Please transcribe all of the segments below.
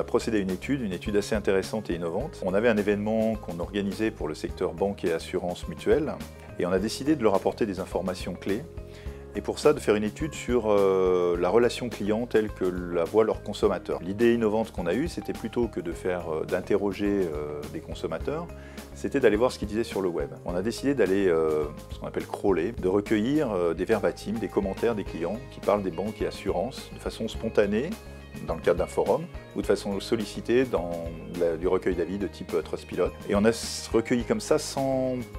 procédé à une étude assez intéressante et innovante. On avait un événement qu'on organisait pour le secteur banque et assurance mutuelle et on a décidé de leur apporter des informations clés. Et pour ça, de faire une étude sur la relation client telle que la voient leurs consommateurs. L'idée innovante qu'on a eue, c'était plutôt que d'interroger des consommateurs, c'était d'aller voir ce qu'ils disaient sur le web. On a décidé d'aller, ce qu'on appelle crawler, de recueillir des verbatims, des commentaires des clients qui parlent des banques et assurances de façon spontanée, dans le cadre d'un forum, ou de façon sollicitée dans du recueil d'avis de type Trustpilot. Et on a recueilli comme ça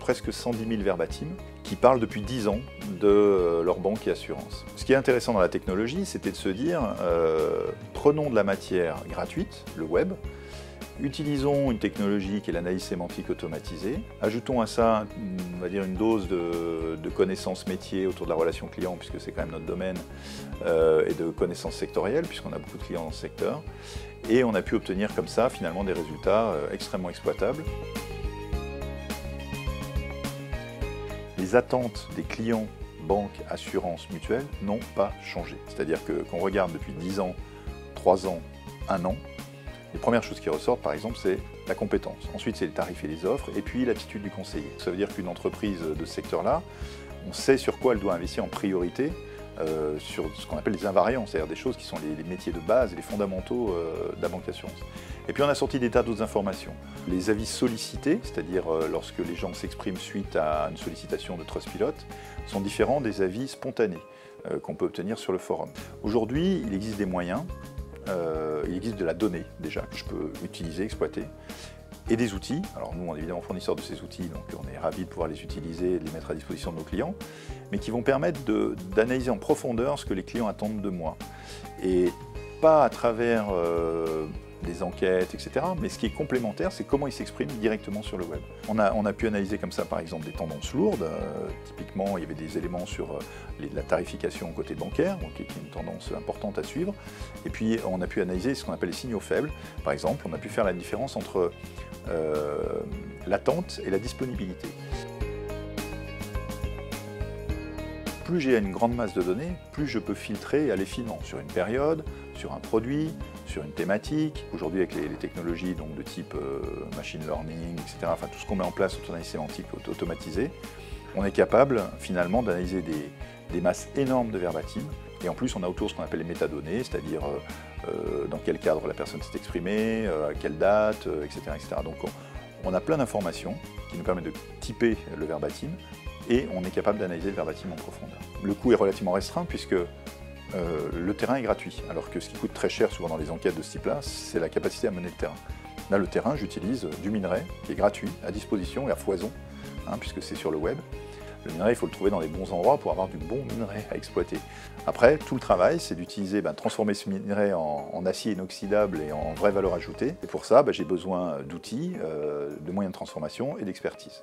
presque 110 000 verbatims qui parlent depuis 10 ans de leur banque et assurance. Ce qui est intéressant dans la technologie, c'était de se dire, prenons de la matière gratuite, le web, utilisons une technologie qui est l'analyse sémantique automatisée, ajoutons à ça, on va dire, une dose de connaissances métiers autour de la relation client, puisque c'est quand même notre domaine, et de connaissances sectorielles, puisqu'on a beaucoup de clients dans ce secteur, et on a pu obtenir comme ça, finalement, des résultats extrêmement exploitables. Les attentes des clients banques, assurances, mutuelles n'ont pas changé. C'est-à-dire qu'on regarde depuis 10 ans, 3 ans, 1 an, les premières choses qui ressortent, par exemple, c'est la compétence. Ensuite, c'est les tarifs et les offres, et puis l'attitude du conseiller. Ça veut dire qu'une entreprise de ce secteur-là, on sait sur quoi elle doit investir en priorité, sur ce qu'on appelle les invariants, c'est-à-dire des choses qui sont les métiers de base et les fondamentaux de la banque assurance. Et puis on a sorti des tas d'autres informations. Les avis sollicités, c'est-à-dire lorsque les gens s'expriment suite à une sollicitation de Trustpilot, sont différents des avis spontanés qu'on peut obtenir sur le forum. Aujourd'hui, il existe des moyens. Il existe de la donnée déjà que je peux utiliser, exploiter, et des outils. Alors nous, on est évidemment fournisseurs de ces outils, donc on est ravis de pouvoir les utiliser et de les mettre à disposition de nos clients, mais qui vont permettre d'analyser en profondeur ce que les clients attendent de moi. Et pas à travers des enquêtes, etc. Mais ce qui est complémentaire, c'est comment ils s'expriment directement sur le web. On a pu analyser comme ça, par exemple, des tendances lourdes. Typiquement, il y avait des éléments sur la tarification côté bancaire, donc, qui est une tendance importante à suivre. Et puis, on a pu analyser ce qu'on appelle les signaux faibles. Par exemple, on a pu faire la différence entre l'attente et la disponibilité. Plus j'ai une grande masse de données, plus je peux filtrer et aller finement sur une période, sur un produit, sur une thématique. Aujourd'hui, avec les technologies donc, de type machine learning, etc., enfin tout ce qu'on met en place autour d'analyse sémantique automatisée, on est capable finalement d'analyser des masses énormes de verbatims. Et en plus, on a autour ce qu'on appelle les métadonnées, c'est-à-dire dans quel cadre la personne s'est exprimée, à quelle date, etc., etc. Donc on a plein d'informations qui nous permettent de typer le verbatim, et on est capable d'analyser le verbatim en profondeur. Le coût est relativement restreint puisque le terrain est gratuit, alors que ce qui coûte très cher souvent dans les enquêtes de ce type-là, c'est la capacité à mener le terrain. Là, le terrain, j'utilise du minerai qui est gratuit, à disposition et à foison, puisque c'est sur le web. Le minerai, il faut le trouver dans les bons endroits pour avoir du bon minerai à exploiter. Après, tout le travail, c'est d'utiliser, transformer ce minerai en acier inoxydable et en vraie valeur ajoutée. Et pour ça, j'ai besoin d'outils, de moyens de transformation et d'expertise.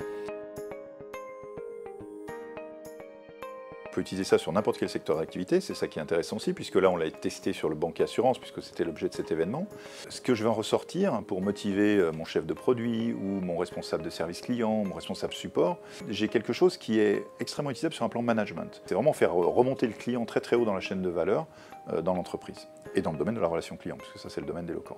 On peut utiliser ça sur n'importe quel secteur d'activité, c'est ça qui est intéressant aussi, puisque là on l'a testé sur le banque et assurance, puisque c'était l'objet de cet événement. Ce que je vais en ressortir pour motiver mon chef de produit, ou mon responsable de service client, mon responsable support, j'ai quelque chose qui est extrêmement utilisable sur un plan management. C'est vraiment faire remonter le client très très haut dans la chaîne de valeur dans l'entreprise, et dans le domaine de la relation client, puisque ça c'est le domaine d'Eloquent.